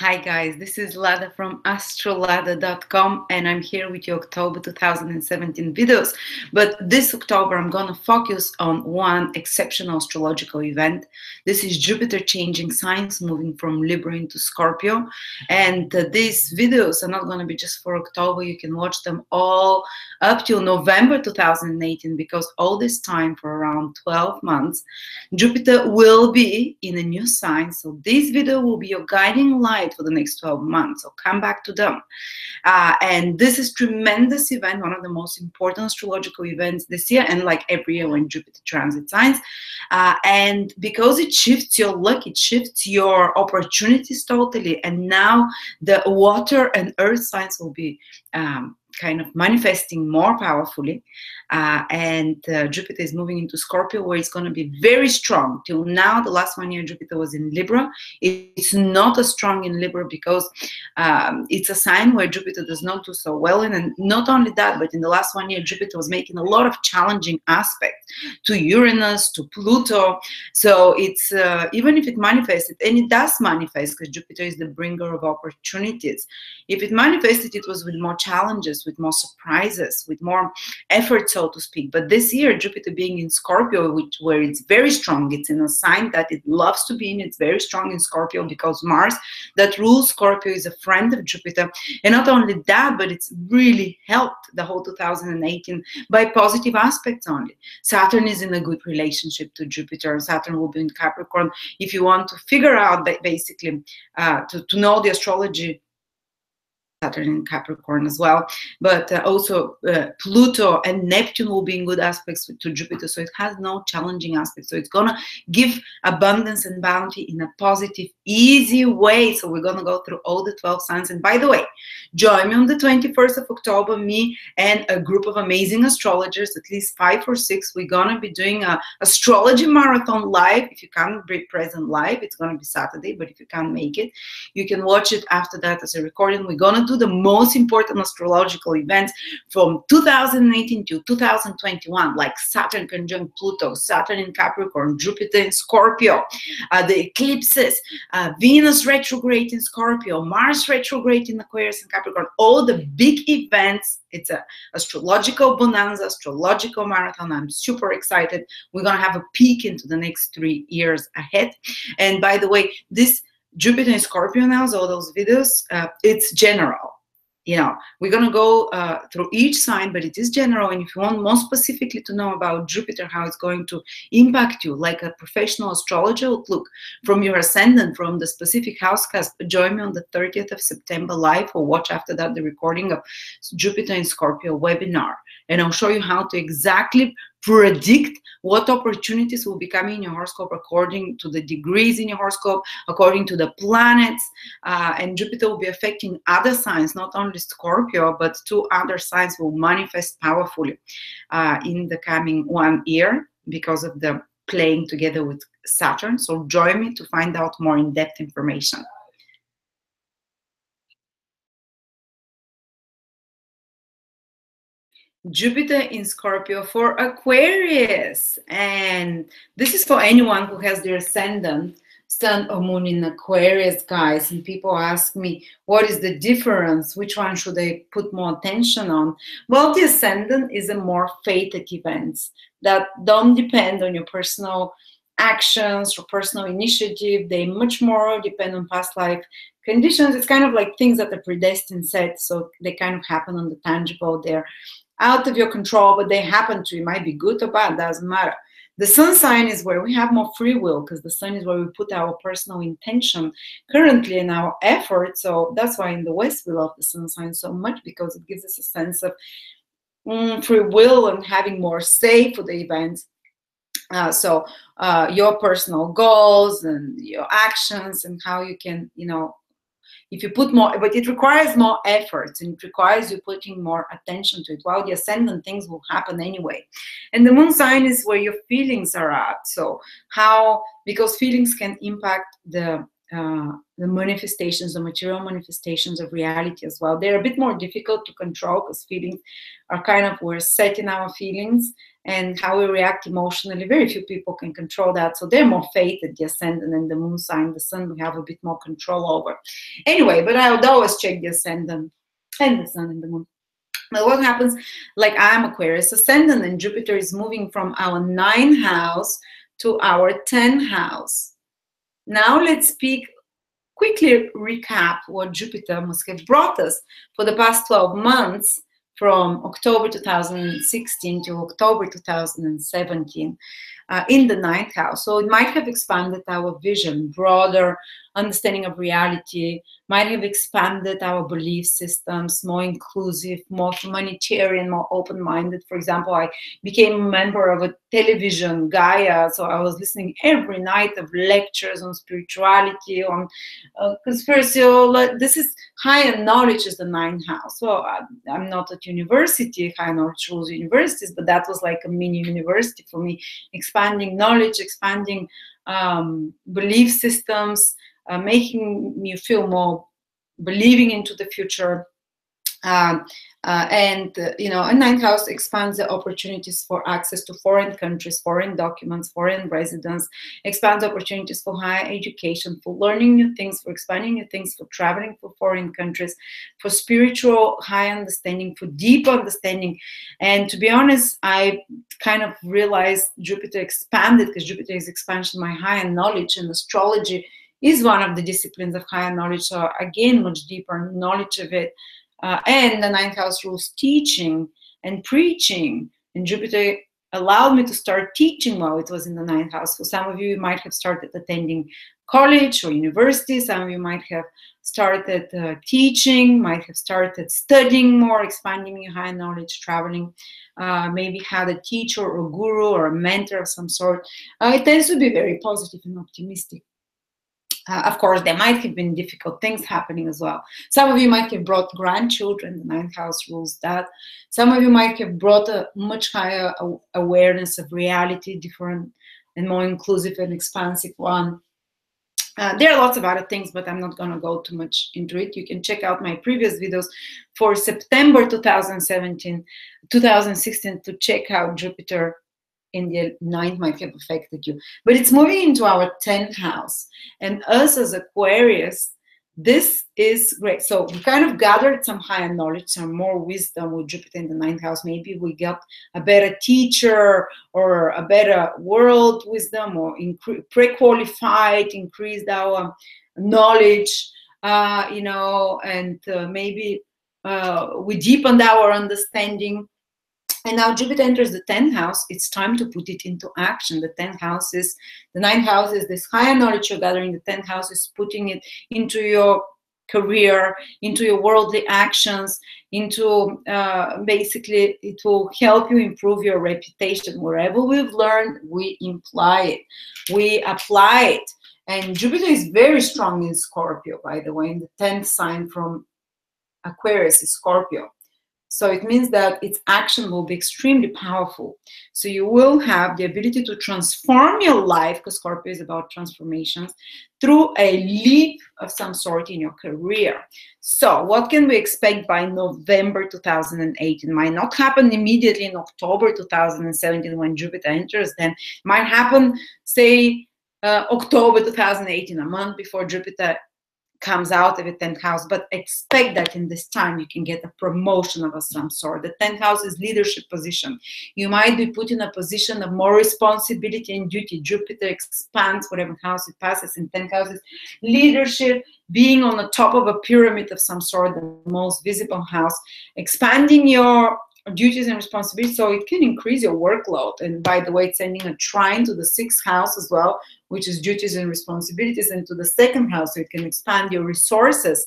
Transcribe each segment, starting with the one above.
Hi guys, this is Lada from astrolada.com and I'm here with your October 2017 videos. But this October I'm gonna focus on one exceptional astrological event. This is Jupiter changing signs, moving from Libra into Scorpio. And these videos are not gonna be just for October. You can watch them all up till November 2018 because all this time for around 12 months, Jupiter will be in a new sign. So this video will be your guiding light for the next 12 months, so come back to them. And this is tremendous event, one of the most important astrological events this year, and like every year when Jupiter transits signs. And because it shifts your luck, it shifts your opportunities totally, and now the water and earth signs will be kind of manifesting more powerfully. And Jupiter is moving into Scorpio, where it's going to be very strong. Till now, the last 1 year, Jupiter was in Libra. It's not as strong in Libra because it's a sign where Jupiter does not do so well in. And not only that, but in the last 1 year, Jupiter was making a lot of challenging aspects to Uranus, to Pluto. So it's even if it manifested, and it does manifest because Jupiter is the bringer of opportunities. If it manifested, it was with more challenges, with more surprises, with more effort, so to speak. But this year, Jupiter being in Scorpio, where it's very strong, it's in a sign that it loves to be in. It's very strong in Scorpio because Mars, that rules Scorpio, is a friend of Jupiter. And not only that, but it's really helped the whole 2018 by positive aspects only. Saturn is in a good relationship to Jupiter. Saturn will be in Capricorn. If you want to figure out that, basically, to know the astrology, Saturn in Capricorn as well, but also Pluto and Neptune will be in good aspects to Jupiter, so it has no challenging aspects. So it's gonna give abundance and bounty in a positive, easy way. So we're gonna go through all the 12 signs. And by the way, join me on the 21st of October, me and a group of amazing astrologers, at least 5 or 6. We're gonna be doing a astrology marathon live. If you can't be present live, it's gonna be Saturday, but if you can't make it, you can watch it after that as a recording. We're gonna do the most important astrological events from 2018 to 2021, like Saturn conjunct Pluto, Saturn in Capricorn, Jupiter in Scorpio, the eclipses, Venus retrograde in Scorpio, Mars retrograde in Aquarius and Capricorn, all the big events. It's a astrological bonanza, astrological marathon. I'm super excited. We're gonna have a peek into the next 3 years ahead. And by the way, this Jupiter in Scorpio now, so those videos, it's general. You know, we're going to go through each sign, but it is general. And if you want more specifically to know about Jupiter, how it's going to impact you, like a professional astrologer outlook from your ascendant, from the specific house cast, join me on the 30th of September live, or watch after that the recording of Jupiter in Scorpio webinar. And I'll show you how to exactly predict what opportunities will be coming in your horoscope according to the degrees in your horoscope, according to the planets. And Jupiter will be affecting other signs, not only Scorpio, but 2 other signs will manifest powerfully in the coming 1 year because of the playing together with Saturn. So join me to find out more in-depth information. Jupiter in Scorpio for Aquarius, and this is for anyone who has their ascendant, sun or moon in Aquarius, guys. And people ask me, what is the difference? Which one should I put more attention on? Well, the ascendant is a more fated events that don't depend on your personal actions or personal initiative. They much more depend on past life conditions. It's kind of like things that are predestined set, so they kind of happen on the tangible. They're out of your control, but they happen to. It might be good or bad, doesn't matter. The sun sign is where we have more free will, because the sun is where we put our personal intention currently and our effort. So that's why in the West we love the sun sign so much, because it gives us a sense of free will and having more say for the events. So your personal goals and your actions and how you can, you know, if you put more, but it requires more effort and it requires you putting more attention to it. While the ascendant, things will happen anyway. And the moon sign is where your feelings are at. So how, because feelings can impact the the manifestations, the material manifestations of reality as well. They're a bit more difficult to control because feelings are kind of, we're set in our feelings and how we react emotionally. Very few people can control that. So they're more fated, the ascendant and the moon sign. The sun we have a bit more control over. Anyway, but I would always check the ascendant and the sun and the moon. But what happens, like I'm Aquarius ascendant and Jupiter is moving from our 9th house to our 10th house. Now let's quickly recap what Jupiter must have brought us for the past 12 months from October 2016 to October 2017 in the 9th house. So it might have expanded our vision, broader understanding of reality, might have expanded our belief systems, more inclusive, more humanitarian, more open-minded. For example, I became a member of a television, Gaia, so I was listening every night of lectures on spirituality, on conspiracy. This is higher knowledge is the 9th house. So I'm not at university, higher knowledge rules universities, but that was like a mini university for me, expanding knowledge, expanding belief systems, making me feel more believing into the future. You know, a 9th house expands the opportunities for access to foreign countries, foreign documents, foreign residence, expands opportunities for higher education, for learning new things, for expanding new things, for traveling for foreign countries, for spiritual high understanding, for deep understanding. And to be honest, I kind of realized Jupiter expanded because Jupiter is expansion, my higher knowledge, and astrology is one of the disciplines of higher knowledge. So I gained much deeper knowledge of it. And the 9th house rules teaching and preaching. And Jupiter allowed me to start teaching while it was in the 9th house. For some of you, you might have started attending college or university. Some of you might have started teaching, might have started studying more, expanding your higher knowledge, traveling, maybe had a teacher or a guru or a mentor of some sort. It tends to be very positive and optimistic. Of course, there might have been difficult things happening as well. Some of you might have brought grandchildren. The 9th house rules that. Some of you might have brought a much higher awareness of reality, different and more inclusive and expansive one. There are lots of other things, but I'm not going to go too much into it. You can check out my previous videos for September 2016 to check how Jupiter in the 9th might have affected you. But it's moving into our 10th house. And us as Aquarius, this is great. So we kind of gathered some higher knowledge, some more wisdom with Jupiter in the 9th house. Maybe we got a better teacher or a better world wisdom, or pre-qualified, increased our knowledge, you know, and maybe we deepened our understanding. And now Jupiter enters the 10th house. It's time to put it into action. The 10th house is, the 9th house is this higher knowledge you're gathering. The 10th house is putting it into your career, into your worldly actions, into basically it will help you improve your reputation. Wherever we've learned, we imply it, we apply it. And Jupiter is very strong in Scorpio, by the way, in the 10th sign from Aquarius is Scorpio. So it means that its action will be extremely powerful. So you will have the ability to transform your life, because Scorpio is about transformations, through a leap of some sort in your career. So what can we expect by November 2018? It might not happen immediately in October 2017 when Jupiter enters. Then it might happen, say, October 2018, a month before Jupiter comes out of the 10th house. But expect that in this time you can get a promotion of some sort. The 10th house is leadership position. You might be put in a position of more responsibility and duty. Jupiter expands whatever house it passes. In 10th house is leadership, being on the top of a pyramid of some sort, the most visible house, expanding your duties and responsibilities, so it can increase your workload. And by the way, it's sending a trine to the 6th house as well, which is duties and responsibilities, and to the 2nd house, so it can expand your resources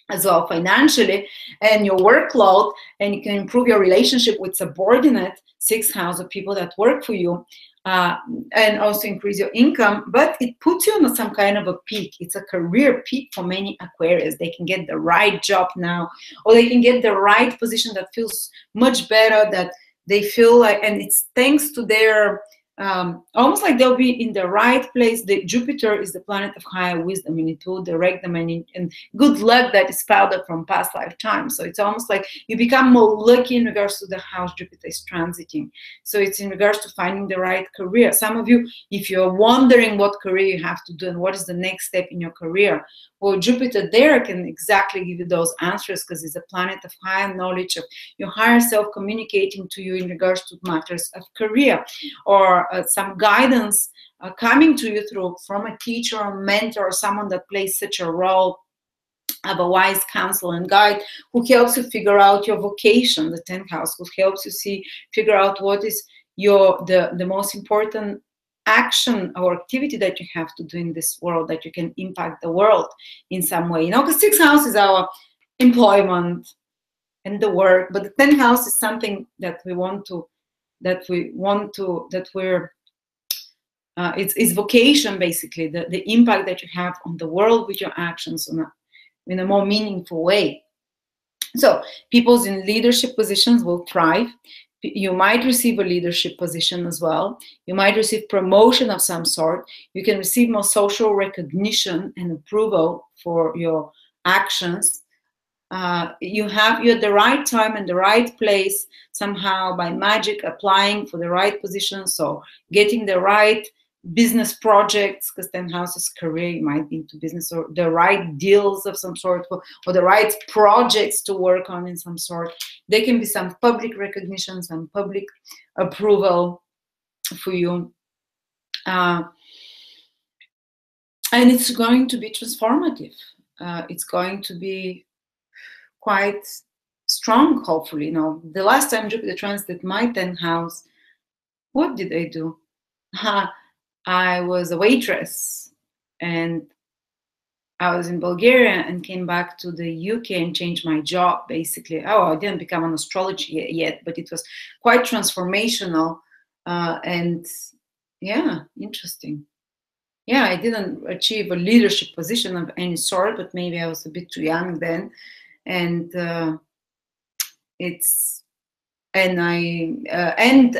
as well financially and your workload, and you can improve your relationship with subordinate 6th house of people that work for you, and also increase your income. But it puts you on some kind of a peak. It's a career peak for many Aquarius. They can get the right job now, or they can get the right position that feels much better, that they feel like, and it's thanks to their almost like they'll be in the right place. The Jupiter is the planet of higher wisdom, and it will direct them, and good luck that is piled up from past lifetimes. So it's almost like you become more lucky in regards to the house Jupiter is transiting. So it's in regards to finding the right career. Some of you, if you're wondering what career you have to do and what is the next step in your career, well, Jupiter there can exactly give you those answers, because it's a planet of higher knowledge, of your higher self communicating to you in regards to matters of career, or some guidance coming to you through from a teacher or mentor, or someone that plays such a role of a wise counsel and guide, who helps you figure out your vocation, the 10th house, who helps you figure out what is the most important action or activity that you have to do in this world, that you can impact the world in some way. Because 6th house is our employment and the work, but the 10th house is something that it's vocation, basically, the impact that you have on the world with your actions in a more meaningful way. So people in leadership positions will thrive. You might receive a leadership position as well. You might receive promotion of some sort. You can receive more social recognition and approval for your actions. You're at the right time and the right place, somehow by magic applying for the right position. So getting the right business projects, because 10th house is career, you might be into business, or the right deals of some sort, or the right projects to work on in some sort. There can be some public recognition, some public approval for you. And it's going to be transformative. It's going to be quite strong, hopefully. The last time Jupiter transited my 10th house, what did I do? I was a waitress, and I was in Bulgaria and came back to the UK and changed my job, basically. I didn't become an astrologer yet, but it was quite transformational. And yeah, interesting. Yeah, I didn't achieve a leadership position of any sort, but maybe I was a bit too young then. And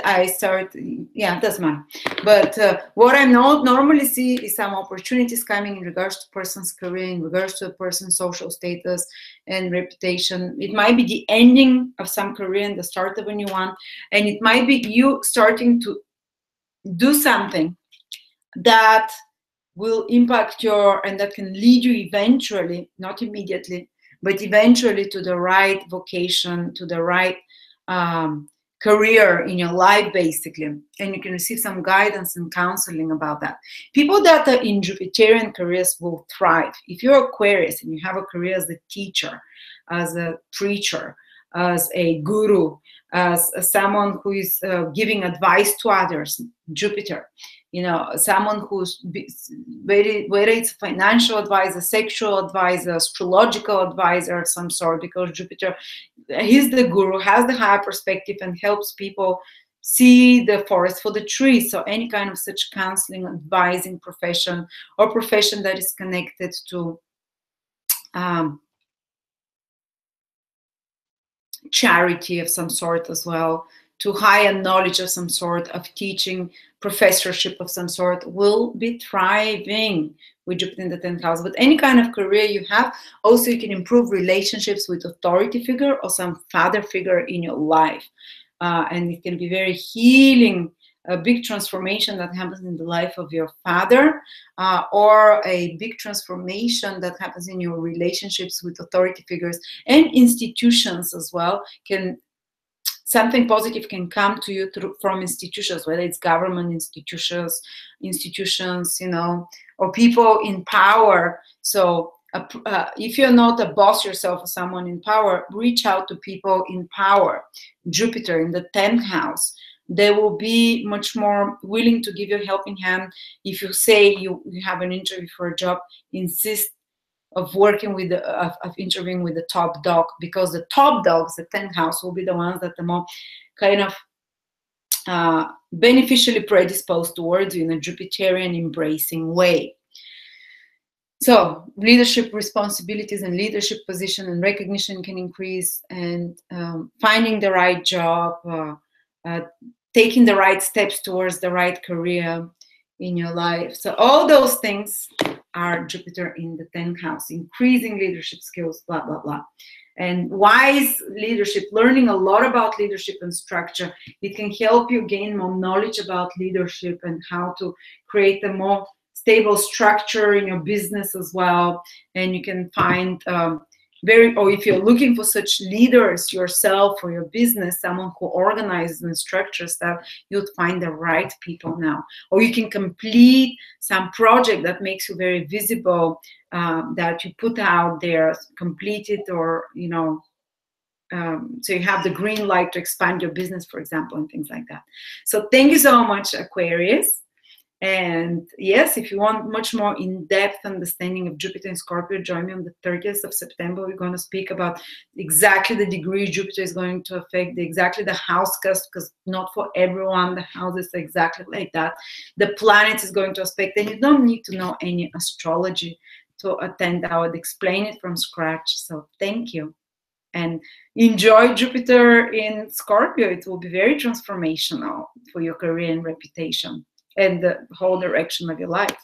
I started, yeah, it doesn't matter. But what I normally see is some opportunities coming in regards to person's career, in regards to a person's social status and reputation. It might be the ending of some career and the start of a new one, and it might be you starting to do something that will impact and that can lead you eventually, not immediately, but eventually, to the right vocation, to the right career in your life, basically. And you can receive some guidance and counseling about that. People that are in Jupiterian careers will thrive. If you're Aquarius and you have a career as a teacher, as a preacher, as a guru, as someone who is giving advice to others, Jupiter, someone who's whether it's a financial advisor, sexual advisor, astrological advisor of some sort, because Jupiter, he's the guru, has the higher perspective and helps people see the forest for the trees. So any kind of such counseling, advising profession, or profession that is connected to charity of some sort as well, to higher knowledge of some sort, of teaching, professorship of some sort, will be thriving with Jupiter in the 10th house. But any kind of career you have, also you can improve relationships with authority figure or some father figure in your life. And it can be very healing, a big transformation that happens in the life of your father, or a big transformation that happens in your relationships with authority figures and institutions as well. Something positive can come to you from institutions, whether it's government institutions, or people in power. So if you're not a boss yourself or someone in power, reach out to people in power. Jupiter in the 10th house, they will be much more willing to give you a helping hand. If you say you have an interview for a job, insist of working with of interviewing with the top dog, because the top dogs, the 10th house, will be the ones that are more kind of beneficially predisposed towards you in a Jupiterian embracing way. So leadership responsibilities and leadership position and recognition can increase, and finding the right job, taking the right steps towards the right career in your life. So all those things are Jupiter in the 10th house, increasing leadership skills, blah, blah, blah. And wise leadership, learning a lot about leadership and structure. It can help you gain more knowledge about leadership and how to create a more stable structure in your business as well. And you can find or if you're looking for such leaders yourself or your business, someone who organizes and structures stuff, you'll find the right people now. Or you can complete some project that makes you very visible, that you put out there, complete it, or, you know, so you have the green light to expand your business, for example, and things like that. So thank you so much, Aquarius. And yes, if you want much more in-depth understanding of Jupiter in Scorpio, join me on the 30th of September. We're going to speak about exactly the degree Jupiter is going to affect, exactly the house cusp, because not for everyone the houses are exactly like that. The planet is going to affect, and you don't need to know any astrology to attend. I would explain it from scratch. So thank you. And enjoy Jupiter in Scorpio. It will be very transformational for your career and reputation and the whole direction of your life.